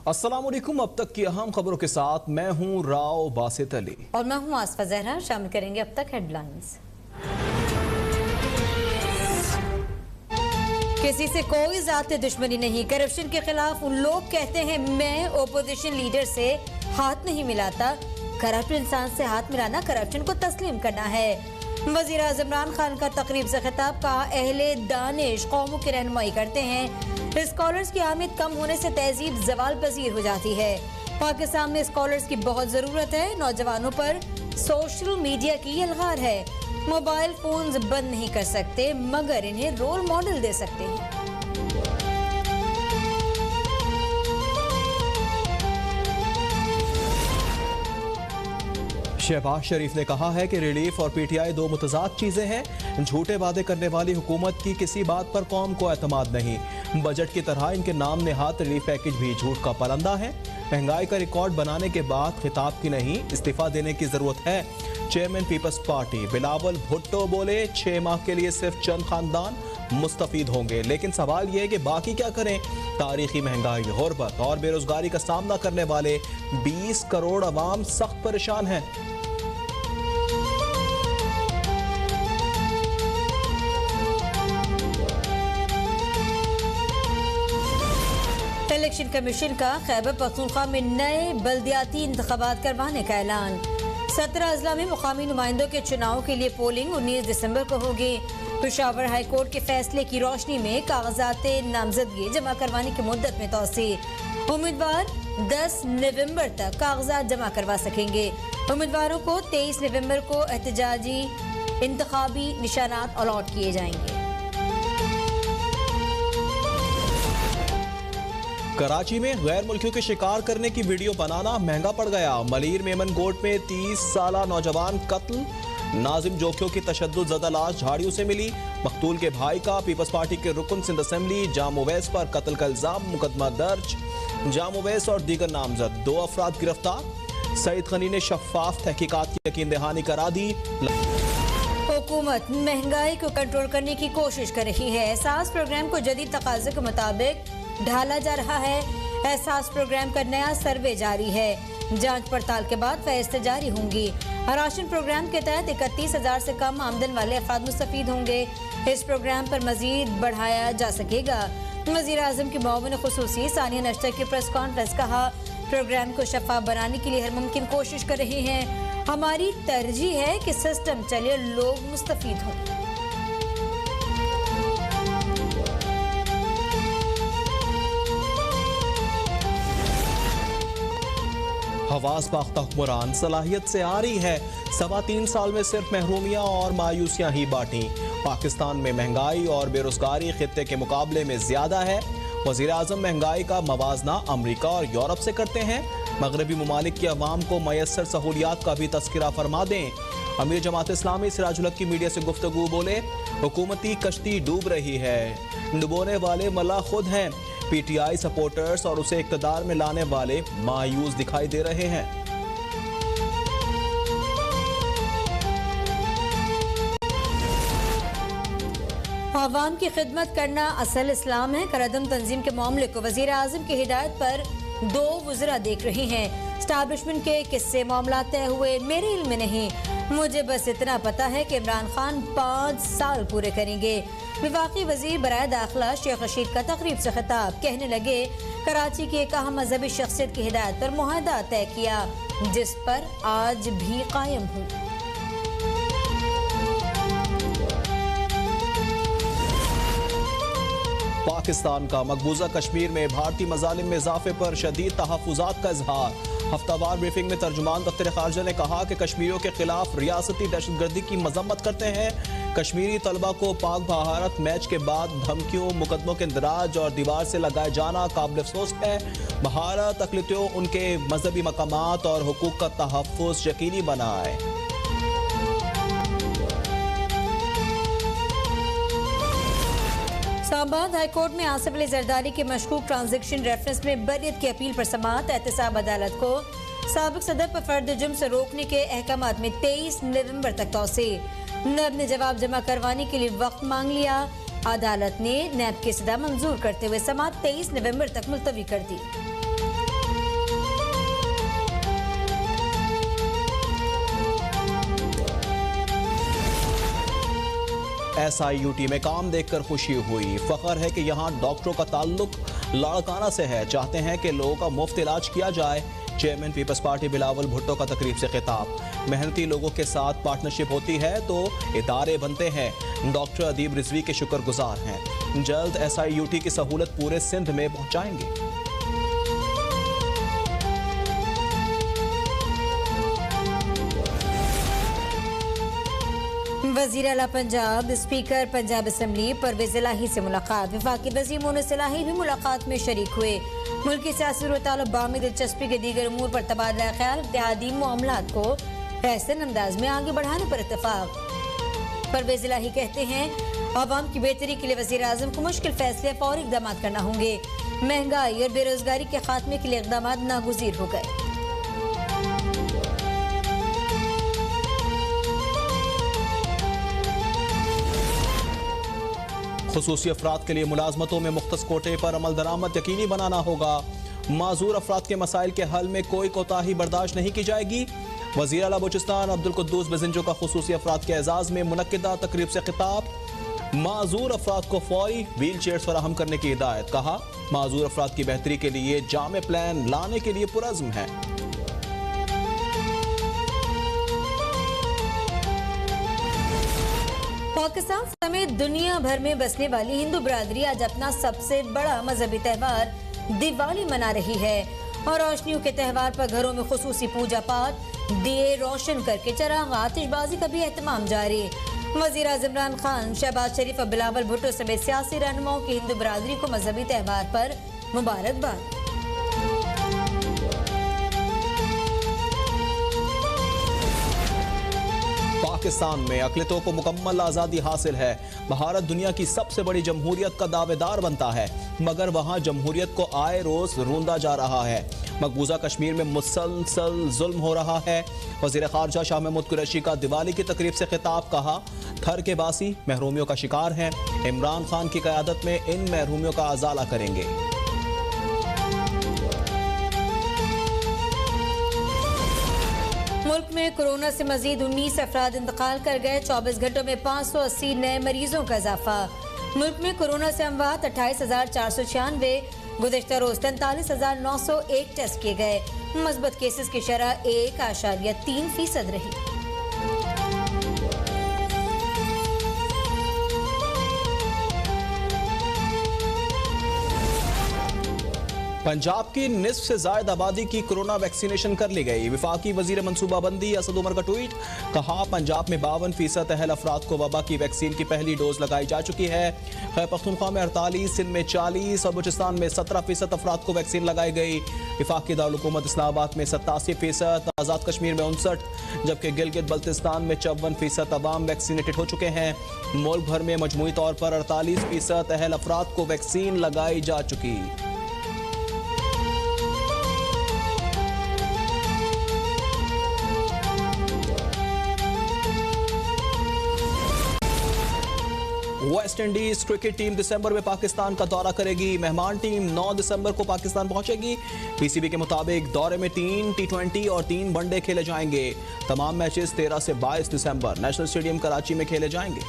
अस्सलामुअलैकुम। अब तक की अहम खबरों के साथ मैं हूं राव बासित अली और मैं हूं आसफा जहरा। शामिल करेंगे अब तक हेडलाइंस। किसी से कोई ज़ाती दुश्मनी नहीं। करप्शन के खिलाफ उन लोग कहते हैं मैं ओपोजिशन लीडर से हाथ नहीं मिलाता। करप्ट इंसान से हाथ मिलाना करप्शन को तस्लीम करना है। वज़ीर आज़म इमरान खान का तकरीब से खिताब। कहा अहले दानिश कौमों की रहनुमाई करते हैं। स्कॉलर्स की आमद कम होने से तहजीब जवाल पजीर हो जाती है। पाकिस्तान में स्कॉलर्स की बहुत ज़रूरत है। नौजवानों पर सोशल मीडिया की यलगार है। मोबाइल फोन्स बंद नहीं कर सकते मगर इन्हें रोल मॉडल दे सकते हैं। शहबाज शरीफ ने कहा है कि रिलीफ और पीटीआई दो मुतजाद चीजें हैं। झूठे वादे करने वाली हुकूमत की किसी बात पर कौम को एतमाद नहीं। बजट की तरह इनके नाम नेहात रिलीफ पैकेज भी झूठ का परंदा है। महंगाई का रिकॉर्ड बनाने के बाद खिताब की नहीं इस्तीफा देने की जरूरत है। चेयरमैन पीपल्स पार्टी बिलावल भुट्टो बोले 6 माह के लिए सिर्फ चंद खानदान मुस्तफीद होंगे, लेकिन सवाल यह है कि बाकी क्या करें। तारीखी महंगाई, गुर्बत और बेरोजगारी का सामना करने वाले 20 करोड़ अवाम सख्त परेशान हैं। इलेक्शन कमीशन का खैबर पख्तूनख्वा में नए बल्दियाती इंतखाबात करवाने का ऐलान। 17 अजला में मुकामी नुमाइंदों के चुनाव के लिए पोलिंग 19 दिसंबर को होगी। पेशावर हाई कोर्ट के फैसले की रोशनी में कागजात नामजदगी जमा करवाने की मुद्दत में तोसी। उम्मीदवार 10 नवंबर तक कागजात जमा करवा सकेंगे। उम्मीदवारों को 23 नवंबर को एहतजाजी इंतखाबी निशानात अलॉट किए जाएंगे। कराची में गैर मुल्कियों के शिकार करने की वीडियो बनाना महंगा पड़ गया। मलीर मेमन गोट में 30 साला नौजवान कत्ल। नाजिम जोखियों की तशद्दुद ज़दा लाश झाड़ियों से मिली। मकतूल के भाई का पीपल्स पार्टी के रुकन सिंध असेंबली जाम उवैस पर कत्ल का इल्जाम, मुकदमा दर्ज। जाम उवैस और दीगर नामजद 2 अफराद गिरफ्तार। सईद खनी ने शफाफ तहकीकात की यकीन दहानी करा दी। हुकूमत महंगाई को कंट्रोल करने की कोशिश कर रही है। एहसास प्रोग्राम को जदीद तकाज़े के मुताबिक ढाला जा रहा है। एहसास प्रोग्राम का नया सर्वे जारी है। जांच पड़ताल के बाद फैसले जारी होंगी। राशन प्रोग्राम के तहत 31,000 से कम आमदन वाले अफराद मुस्तफीद होंगे। इस प्रोग्राम पर मजीद बढ़ाया जा सकेगा। वज़ीर आज़म की मुआविन खुसूसी सानिया नश्तर की प्रेस कॉन्फ्रेंस। कहा प्रोग्राम को शफाफ बनाने के लिए हर मुमकिन कोशिश कर रहे हैं। हमारी तरजीह है कि सिस्टम चले, लोग मुस्तफीद हों। हवास बाख्ता हुक्मरान सलाहियत से आ रही है। 3.25 साल में सिर्फ महरूमियाँ और मायूसियाँ ही बांटी। पाकिस्तान में महंगाई और बेरोजगारी खित्ते के मुकाबले में ज्यादा है। वज़ीर आज़म महंगाई का मवाजना अमरीका और यूरोप से करते हैं। मगरबी ममालिक की अवाम को मैसर सहूलियात का भी तस्करा फरमा दें। अमीर जमात इस्लामी सिराजुल हक की मीडिया से गुफ्तगू बोले हुकूमती कश्ती डूब रही है, डुबोने वाले मल्ला खुद हैं। पीटीआई सपोर्टर्स और उसे इक़्तिदार में लाने वाले मायूस दिखाई दे रहे हैं। आवाम की खिदमत करना असल इस्लाम है। करदम तंजीम के मामले को वज़ीर आज़म की हिदायत पर 2 वज़रा देख रहे हैं। स्टैब्लिशमेंट के किस्से मामला तय हुए मेरे इल्म में नहीं। मुझे बस इतना पता है कि इमरान खान 5 साल पूरे करेंगे। वफाकी वज़ीर बराए दाखिला शेख रशीद का तकरीब से खिताब। कहने लगे कराची की एक अहम मजहबी शख्सियत की हिदायत पर मुआहदा तय किया जिस पर आज भी कायम हूँ। पाकिस्तान का मकबूजा कश्मीर में भारतीय मजालिम में इजाफे पर शदीद तहफ़्फ़ुज़ात का इजहार। हफ्तावार ब्रीफिंग में तर्जुमान दफ्तर खारजा ने कहा कि कश्मीरियों के खिलाफ रियासती दहशतगर्दी की मजम्मत करते हैं। कश्मीरी तलबा को पाक भारत मैच के बाद धमकियों, मुकदमों के इंदराज और दीवार से लगाए जाना काबिल अफसोस है। भारत अक़लियतों, उनके मजहबी मकामात और हुकूक का तहफ़्फ़ुज़ यकीनी बनाए। इस्लामाबाद हाई कोर्ट में आसिफ अली जरदारी के मशकूक ट्रांजैक्शन रेफरेंस में बरियत की अपील पर समाअत। एहतसाब अदालत को साबिक सदर पर फर्द जुर्म से रोकने के अहकामात में 23 नवंबर तक तौसी। नैब ने जवाब जमा करवाने के लिए वक्त मांग लिया। अदालत ने नैब की सदा मंजूर करते हुए समाअत 23 नवंबर तक मुलतवी कर दी। SIUT में काम देखकर खुशी हुई। फख्र है कि यहाँ डॉक्टरों का ताल्लुक लाड़काना से है, चाहते हैं कि लोगों का मुफ्त इलाज किया जाए। चेयरमैन पीपल्स पार्टी बिलावल भुट्टो का तकरीब से खिताब। मेहनती लोगों के साथ पार्टनरशिप होती है तो इदारे बनते हैं। डॉक्टर अदीब रिजवी के शुक्रगुजार हैं। जल्द SIUT की सहूलत पूरे सिंध में पहुंचाएंगे। वज़ीर आला पंजाब स्पीकर पंजाब असम्बली परवेज़ इलाही से मुलाकात। वफाकी वज़ीर मोनस इलाही भी मुलाकात में शरीक हुए। मुल्की सियासी सूरत-ए-हाल बामी दिलचस्पी के दीगर उमूर पर तबादला ख्याल, इत्तेहादी मामलात को ऐसे अंदाज में आगे बढ़ाने पर इत्तफाक। परवेज़ इलाही कहते हैं आवाम की बेहतरी के लिए वज़ीर आज़म को मुश्किल फैसले फौरी इक़दाम करना होंगे। महंगाई और बेरोजगारी के खात्मे के लिए इक़दाम नागुज़ीर हो गए। खुसूसी अफराद के लिए मुलाजमतों में मुख्तस कोटे पर अमल दरामद यकीनी बनाना होगा। माजूर अफराद के मसाइल के हल में कोई कोताही बर्दाश्त नहीं की जाएगी। वज़ीर आला बलूचिस्तान अब्दुल कुद्दूस बेज़िंजो का खुसूसी अफराद के एजाज़ में मुनक्किदा तकरीब से खिताब। माजूर अफराद को फौरी व्हील चेयर्स फराहम करने की हिदायत। कहा माजूर अफराद की बेहतरी के लिए जामे प्लान लाने के लिए पुरज़्म है। पाकिस्तान समेत दुनिया भर में बसने वाली हिंदू बरादरी आज अपना सबसे बड़ा मजहबी त्यौहार दिवाली मना रही है और रोशनियों के त्यौहार पर घरों में खुसूसी पूजा पाठ, दिए रोशन करके चराग आतिशबाजी का भी एहतमाम जारी। वज़ीर आज़म इमरान खान, शहबाज शरीफ और बिलावल भुट्टो समेत सियासी रहनुमाओं की हिंदू बरादरी को मजहबी त्यौहार पर मुबारकबाद। पाकिस्तान में अक़लियतों को मुकम्मल आज़ादी हासिल है। भारत दुनिया की सबसे बड़ी जमहूरियत का दावेदार बनता है, मगर वहाँ जमहूरियत को आए रोज़ रूंदा जा रहा है। मकबूजा कश्मीर में मुसलसल जुल्म हो रहा है। वज़ीर ख़ारजा शाह महमूद कुरैशी का दिवाली की तकरीब से खिताब। कहा थर के बासी महरूमियों का शिकार हैं। इमरान खान की क़यादत में इन महरूमियों का अजाला करेंगे। मुल्क में कोरोना से मजीद 19 अफराद इंतकाल कर गए। 24 घंटों में 580 नए मरीजों का इजाफा। मुल्क में कोरोना से अमवात 28,496। गुज़िश्ता रोज 43,901 टेस्ट किए गए। मस्बत केसेस की शरह 1.3% रही। पंजाब की निस्फ से ज़ायद आबादी की कोरोना वैक्सीनेशन कर ली गई। विफाकी वजीर मनसूबाबंदी असद उमर का ट्वीट। कहा पंजाब में 52% अहल अफराद को वबा की वैक्सीन की पहली डोज लगाई जा चुकी है। खैबर पख्तूनख्वा में 48, सिंध में 40 और बलूचिस्तान में 17% अफराद को वैक्सीन लगाई गई। विफाकी दारुल हुकूमत इस्लामाबाद में 87%, आज़ाद कश्मीर में 59, जबकि गिलगित बल्तिस्तान में 54% अवाम वैक्सीनेटेड हो चुके हैं। मुल्क भर में मजमूई तौर पर 48% अहल अफराद को वैक्सीन लगाई जा चुकी। वेस्ट इंडीज क्रिकेट टीम दिसंबर में पाकिस्तान का दौरा करेगी। मेहमान टीम 9 दिसंबर को पाकिस्तान पहुंचेगी। PCB के मुताबिक दौरे में 3 T20 और 3 वनडे खेले जाएंगे। तमाम मैचेस 13 से 22 दिसंबर नेशनल स्टेडियम कराची में खेले जाएंगे।